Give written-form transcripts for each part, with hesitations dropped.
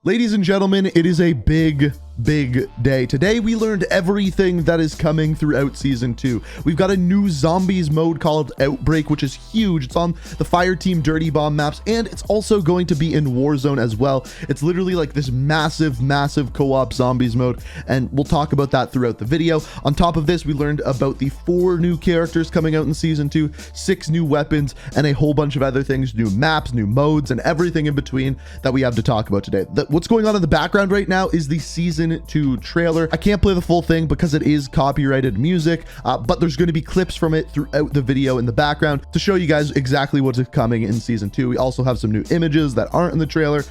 Ladies and gentlemen, it is a big day. Today we learned everything that is coming throughout season 2. We've got a new zombies mode called Outbreak, which is huge. It's on the Fireteam Dirty Bomb maps, and it's also going to be in Warzone as well. It's literally like this massive co-op zombies mode, and we'll talk about that throughout the video. On top of this, we learned about the 4 new characters coming out in season 2, 6 new weapons, and a whole bunch of other things, new maps, new modes, and everything in between that we have to talk about today. What's going on in the background right now is the season 2 trailer. I can't play the full thing because it is copyrighted music, but there's going to be clips from it throughout the video in the background to show you guys exactly what's coming in season 2. We also have some new images that aren't in the trailer.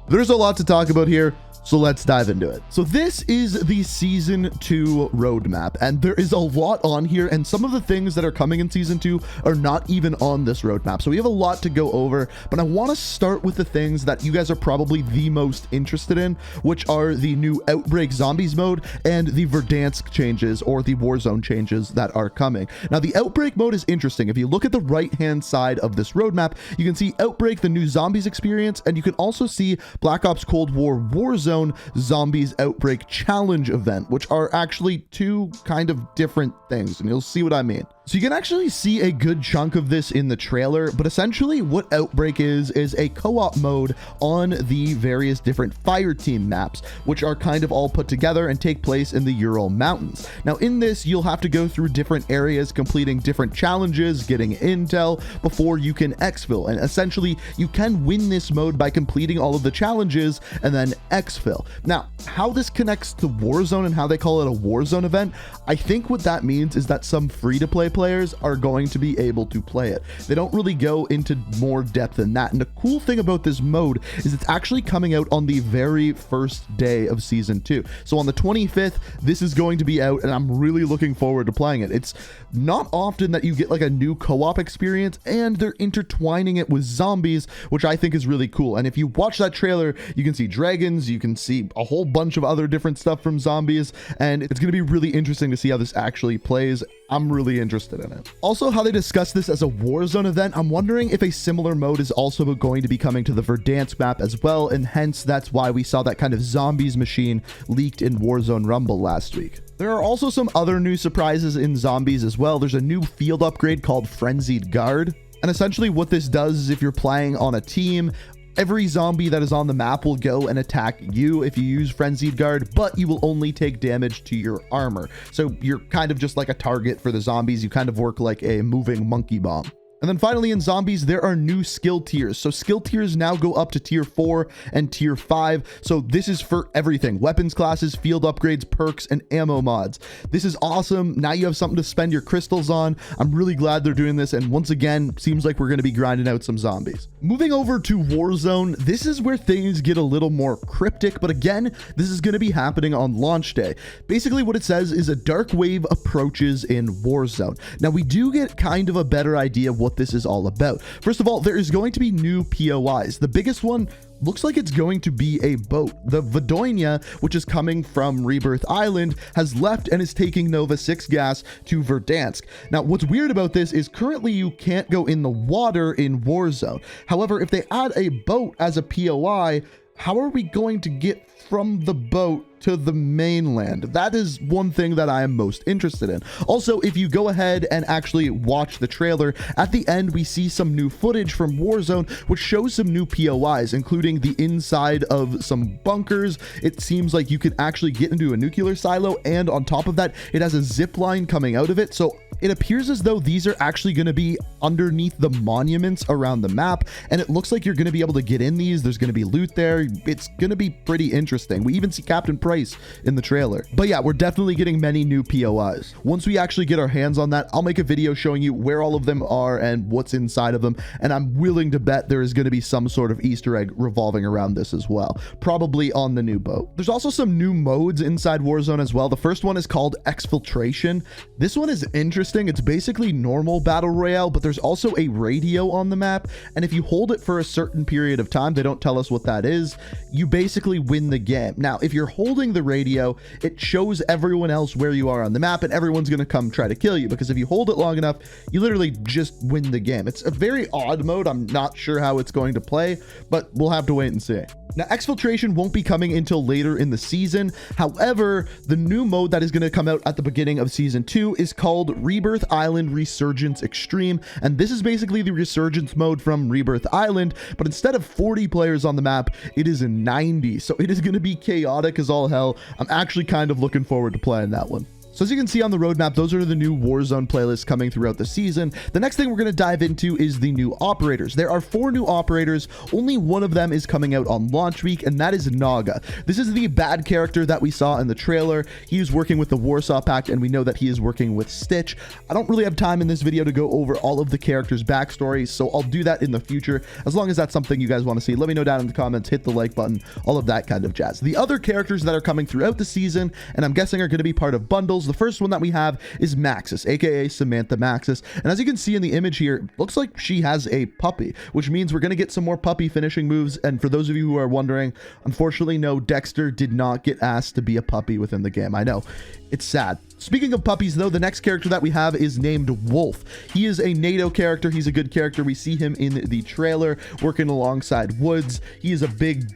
There's a lot to talk about here, so let's dive into it. So this is the season 2 roadmap, and there is a lot on here, and some of the things that are coming in season 2 are not even on this roadmap. So we have a lot to go over, but I want to start with the things that you guys are probably the most interested in, which are the new Outbreak Zombies mode and the Verdansk changes, or the Warzone changes that are coming. Now the Outbreak mode is interesting. If you look at the right-hand side of this roadmap, you can see Outbreak, the new zombies experience, and you can also see Black Ops Cold War Warzone Zombies Outbreak Challenge event, which are actually 2 kind of different things, and you'll see what I mean. So you can actually see a good chunk of this in the trailer, but essentially what Outbreak is a co-op mode on the various different Fireteam maps, which are kind of all put together and take place in the Ural Mountains. Now in this, you'll have to go through different areas, completing different challenges, getting intel before you can exfil, and essentially you can win this mode by completing all of the challenges and then exfil. Now, how this connects to Warzone and how they call it a Warzone event, I think what that means is that some free-to-play players are going to be able to play it. They don't really go into more depth than that. And the cool thing about this mode is it's actually coming out on the very first day of season 2. So on the 25th, this is going to be out, and I'm really looking forward to playing it. It's not often that you get like a new co-op experience, and they're intertwining it with zombies, which I think is really cool. And if you watch that trailer, you can see dragons, you can see a whole bunch of other different stuff from zombies, and it's going to be really interesting to see how this actually plays. I'm really interested in it. Also, how they discuss this as a Warzone event, I'm wondering if a similar mode is also going to be coming to the Verdansk map as well, and hence that's why we saw that kind of zombies machine leaked in Warzone Rumble last week. There are also some other new surprises in zombies as well. There's a new field upgrade called Frenzied Guard, and essentially what this does is if you're playing on a team, every zombie that is on the map will go and attack you if you use Frenzied Guard, but you will only take damage to your armor. So you're kind of just like a target for the zombies. You kind of work like a moving monkey bomb. And then finally in zombies, there are new skill tiers. So skill tiers now go up to tier 4 and tier 5. So this is for everything: weapons classes, field upgrades, perks, and ammo mods. This is awesome. Now you have something to spend your crystals on. I'm really glad they're doing this. And once again, seems like we're going to be grinding out some zombies. Moving over to Warzone, this is where things get a little more cryptic, but again, this is going to be happening on launch day. Basically what it says is a dark wave approaches in Warzone. Now we do get kind of a better idea of what this is all about. First of all, there is going to be new POIs. The biggest one looks like it's going to be a boat. The Vodonia, which is coming from Rebirth Island, has left and is taking Nova 6 gas to Verdansk. Now, what's weird about this is currently you can't go in the water in Warzone. However, if they add a boat as a POI, how are we going to get from the boat to the mainland? That is one thing that I am most interested in. Also, if you go ahead and actually watch the trailer, at the end we see some new footage from Warzone which shows some new POIs, including the inside of some bunkers. It seems like you can actually get into a nuclear silo, and on top of that it has a zip line coming out of it. So it appears as though these are actually going to be underneath the monuments around the map, and it looks like you're going to be able to get in these. There's going to be loot there. It's going to be pretty interesting. We even see Captain Price in the trailer. But yeah, we're definitely getting many new POIs. Once we actually get our hands on that, I'll make a video showing you where all of them are and what's inside of them, and I'm willing to bet there is going to be some sort of Easter egg revolving around this as well, probably on the new boat. There's also some new modes inside Warzone as well. The first one is called Exfiltration. This one is interesting. It's basically normal battle royale, but there's also a radio on the map, and if you hold it for a certain period of time, they don't tell us what that is, you basically win the game. Now, if you're holding holding the radio, it shows everyone else where you are on the map, and everyone's going to come try to kill you, because if you hold it long enough, you literally just win the game. It's a very odd mode. I'm not sure how it's going to play, but we'll have to wait and see. Now, Exfiltration won't be coming until later in the season. However, the new mode that is going to come out at the beginning of season 2 is called Rebirth Island Resurgence Extreme, and this is basically the resurgence mode from Rebirth Island, but instead of 40 players on the map, it is 90. So it is going to be chaotic as all hell. I'm actually kind of looking forward to playing that one. So as you can see on the roadmap, those are the new Warzone playlists coming throughout the season. The next thing we're going to dive into is the new operators. There are 4 new operators. Only one of them is coming out on launch week, and that is Naga. This is the bad character that we saw in the trailer. He is working with the Warsaw Pact, and we know that he is working with Stitch. I don't really have time in this video to go over all of the characters' backstories, so I'll do that in the future. As long as that's something you guys want to see, let me know down in the comments, hit the like button, all of that kind of jazz. The other characters that are coming throughout the season, and I'm guessing are going to be part of bundles, the first one that we have is Maxis, aka Samantha Maxis, and as you can see in the image here, looks like she has a puppy, which means we're going to get some more puppy finishing moves. And for those of you who are wondering, unfortunately, no, Dexter did not get asked to be a puppy within the game. I know, it's sad. Speaking of puppies, though, the next character that we have is named Wolf. He is a NATO character. He's a good character. We see him in the trailer working alongside Woods. He is a big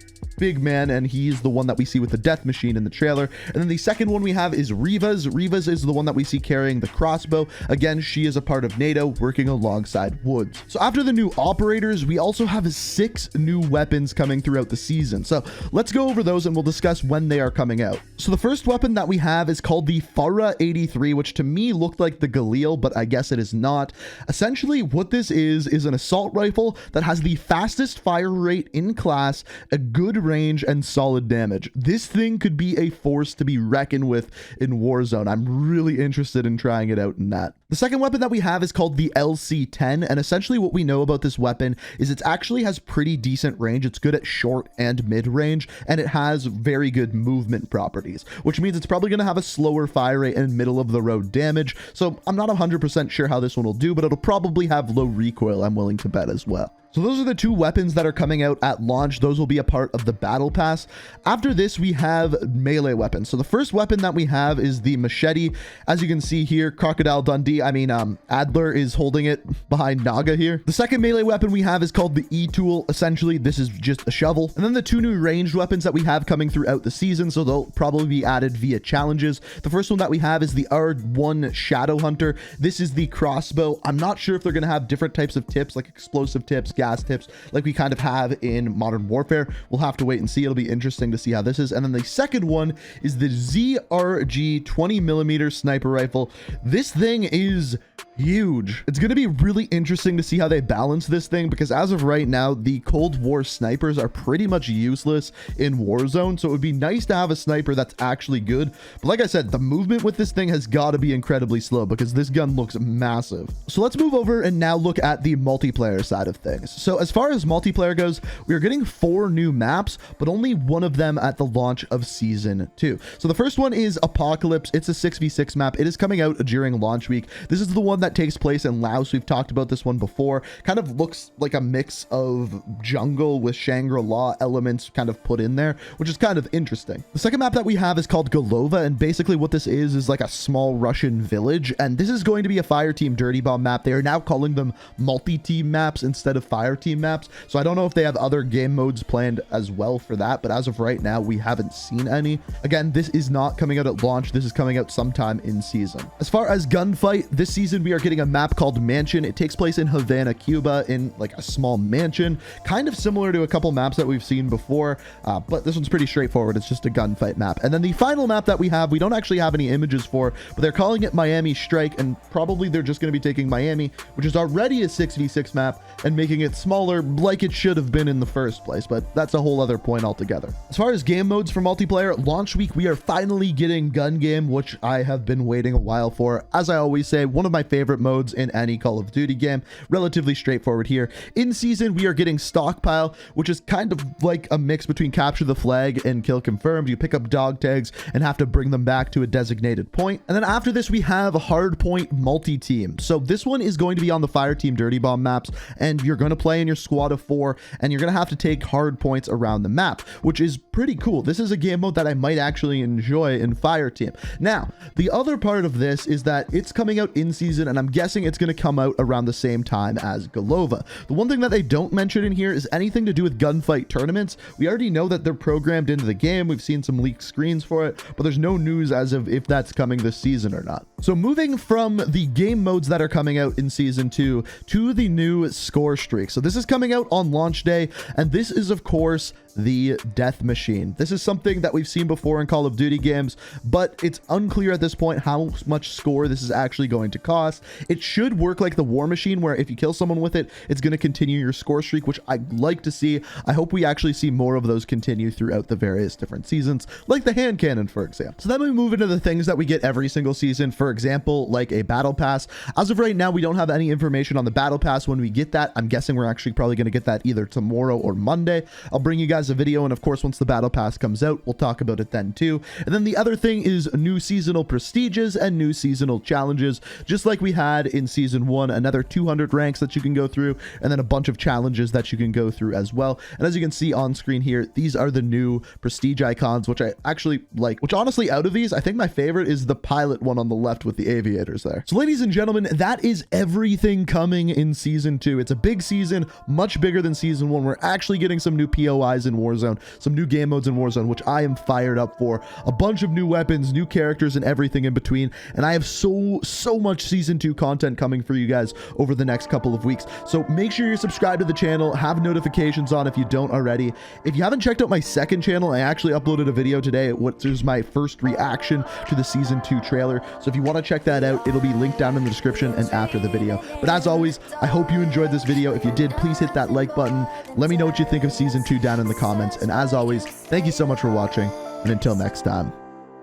man, and he's the one that we see with the death machine in the trailer. And then the second one we have is Rivas. Rivas is the one that we see carrying the crossbow. Again, she is a part of NATO working alongside Woods. So after the new operators, we also have 6 new weapons coming throughout the season. So let's go over those and we'll discuss when they are coming out. So the first weapon that we have is called the Pharah 83, which to me looked like the Galil, but I guess it is not. Essentially, what this is an assault rifle that has the fastest fire rate in class, a good range, and solid damage. This thing could be a force to be reckoned with in Warzone. I'm really interested in trying it out in that. The second weapon that we have is called the LC-10, and essentially what we know about this weapon is it actually has pretty decent range. It's good at short and mid range, and it has very good movement properties, which means it's probably going to have a slower fire rate and middle of the road damage. So I'm not 100% sure how this one will do, but it'll probably have low recoil, I'm willing to bet as well. So those are the 2 weapons that are coming out at launch. Those will be a part of the battle pass. After this, we have melee weapons. So the first weapon that we have is the machete. As you can see here, Crocodile Dundee, Adler is holding it behind Naga here. The second melee weapon we have is called the E-tool. Essentially, this is just a shovel. And then the 2 new ranged weapons that we have coming throughout the season, so they'll probably be added via challenges. The first one that we have is the R1 Shadowhunter. This is the crossbow. I'm not sure if they're going to have different types of tips, like explosive tips, gas tips, like we kind of have in Modern Warfare. We'll have to wait and see. It'll be interesting to see how this is. And then the second one is the ZRG 20mm sniper rifle. This thing is huge. It's going to be really interesting to see how they balance this thing, because as of right now, the Cold War snipers are pretty much useless in Warzone. So it would be nice to have a sniper that's actually good. But like I said, the movement with this thing has got to be incredibly slow, because this gun looks massive. So let's move over and now look at the multiplayer side of things. So as far as multiplayer goes, we are getting 4 new maps, but only one of them at the launch of season 2. So the first one is Apocalypse. It's a 6v6 map. It is coming out during launch week. This is the one that takes place in Laos. We've talked about this one before. Kind of looks like a mix of jungle with Shangri-La elements kind of put in there, which is kind of interesting. The second map that we have is called Golova, and basically what this is like a small Russian village, and this is going to be a fire team dirty bomb map. They are now calling them multi-team maps instead of fire team maps, so I don't know if they have other game modes planned as well for that, but as of right now, we haven't seen any. Again, this is not coming out at launch. This is coming out sometime in season. As far as gunfight, this season we are getting a map called Mansion. It takes place in Havana, Cuba, in like a small mansion, kind of similar to a couple maps that we've seen before, but this one's pretty straightforward. It's just a gunfight map. And then the final map that we have, we don't actually have any images for, but they're calling it Miami Strike, and probably they're just going to be taking Miami, which is already a 6v6 map, and making it smaller like it should have been in the first place, but that's a whole other point altogether. As far as game modes for multiplayer, launch week, we are finally getting gun game, which I have been waiting a while for. As I always say, one of my favorite modes in any Call of Duty game. Relatively straightforward here. In season, we are getting Stockpile, which is kind of like a mix between Capture the Flag and Kill Confirmed. You pick up dog tags and have to bring them back to a designated point. And then after this, we have Hardpoint multi-team. So this one is going to be on the Fire Team Dirty Bomb maps, and you're going to play in your squad of 4, and you're going to have to take hard points around the map, which is pretty cool. This is a game mode that I might actually enjoy in Fire Team. Now, the other part of this is that it's coming out in season, and I'm guessing it's going to come out around the same time as Golova. The one thing that they don't mention in here is anything to do with gunfight tournaments. We already know that they're programmed into the game. We've seen some leaked screens for it, but there's no news as of if that's coming this season or not. So moving from the game modes that are coming out in season 2 to the new score streak. So this is coming out on launch day, and this is of course the death machine. This is something that we've seen before in Call of Duty games, but it's unclear at this point how much score this is actually going to cost. It should work like the war machine, where if you kill someone with it, it's going to continue your score streak, which I'd like to see. I hope we actually see more of those continue throughout the various different seasons, like the hand cannon, for example. So then we move into the things that we get every single season, for example, like a battle pass. As of right now, we don't have any information on the battle pass when we get that. I'm guessing we're actually probably going to get that either tomorrow or Monday. I'll bring you guys a video, and of course once the battle pass comes out, we'll talk about it then too. And then the other thing is new seasonal prestiges and new seasonal challenges, just like we had in season 1. Another 200 ranks that you can go through, and then a bunch of challenges that you can go through as well. And as you can see on screen here, these are the new prestige icons, which I actually like, which honestly, out of these, I think my favorite is the pilot one on the left with the aviators there. So ladies and gentlemen, that is everything coming in season 2. It's a big season, much bigger than season 1. We're actually getting some new POIs in Warzone, some new game modes in Warzone, which I am fired up for. A bunch of new weapons, new characters, and everything in between. And I have so much season 2 content coming for you guys over the next couple of weeks. So make sure you're subscribed to the channel, have notifications on if you don't already. If you haven't checked out my second channel, I actually uploaded a video today, which is my first reaction to the season 2 trailer. So if you want to check that out, it'll be linked down in the description and after the video. But as always, I hope you enjoyed this video. If you did, please hit that like button. Let me know what you think of season 2 down in the comments. And as always, thank you so much for watching, and until next time,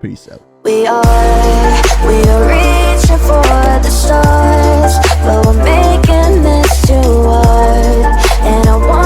peace out. We are reaching for the stars, but we're making this too hard, and I want